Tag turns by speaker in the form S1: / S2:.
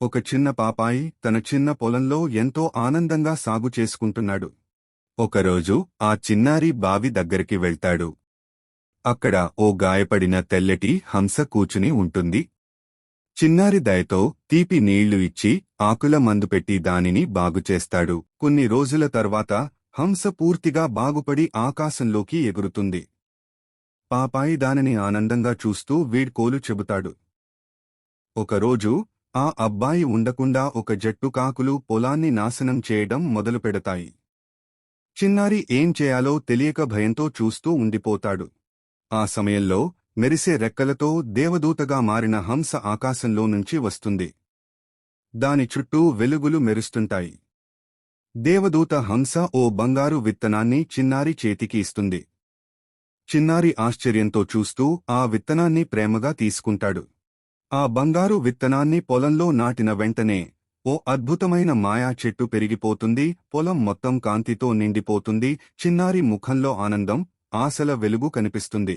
S1: ఒక చిన్న పాపాయి తన చిన్న పొలంలో ఎంతో ఆనందంగా సాగు చేసుకుంటున్నాడు. ఒకరోజు ఆ చిన్నారి బావి దగ్గరికి వెళ్తాడు. అక్కడ ఓ గాయపడిన తెల్లటి హంస కూచుని ఉంటుంది. చిన్నారి దయతో తీపి నీళ్లు ఇచ్చి ఆకుల మందు పెట్టి దానిని బాగుచేస్తాడు. కొన్ని రోజుల తర్వాత హంస పూర్తిగా బాగుపడి ఆకాశంలోకి ఎగురుతుంది. పాపాయి దానిని ఆనందంగా చూస్తూ వీడ్కోలు చెబుతాడు. ఒకరోజు ఆ అబ్బాయి ఉండకుండా ఒక జట్టు కాకులు పొలాన్ని నాశనం చేయడం మొదలుపెడతాయి. చిన్నారి ఏం చేయాలో తెలియక భయంతో చూస్తూ ఉండిపోతాడు. ఆ సమయంలో మెరిసే రెక్కలతో దేవదూతగా మారిన హంస ఆకాశంలో నుంచి వస్తుంది. దాని చుట్టూ వెలుగులు మెరుస్తుంటాయి. దేవదూత హంస ఓ బంగారు విత్తనాన్ని చిన్నారి చేతికి ఇస్తుంది. చిన్నారి ఆశ్చర్యంతో చూస్తూ ఆ విత్తనాన్ని ప్రేమగా తీసుకుంటాడు. ఆ బంగారు విత్తనాన్ని పొలంలో నాటిన వెంటనే ఓ అద్భుతమైన మాయా చెట్టు పెరిగిపోతుంది. పొలం మొత్తం కాంతితో నిండిపోతుంది. చిన్నారి ముఖంలో ఆనందం, ఆశల వెలుగు కనిపిస్తుంది.